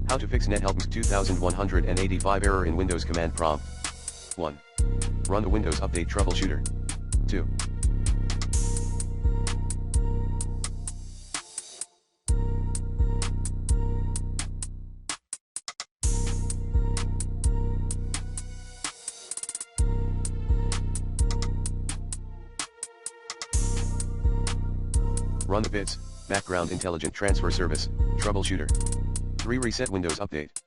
How to fix HELPMSG 2185 error in Windows command prompt. 1. Run the Windows Update Troubleshooter. 2. Run the BITS, Background Intelligent Transfer Service, Troubleshooter. 3. Reset Windows Update.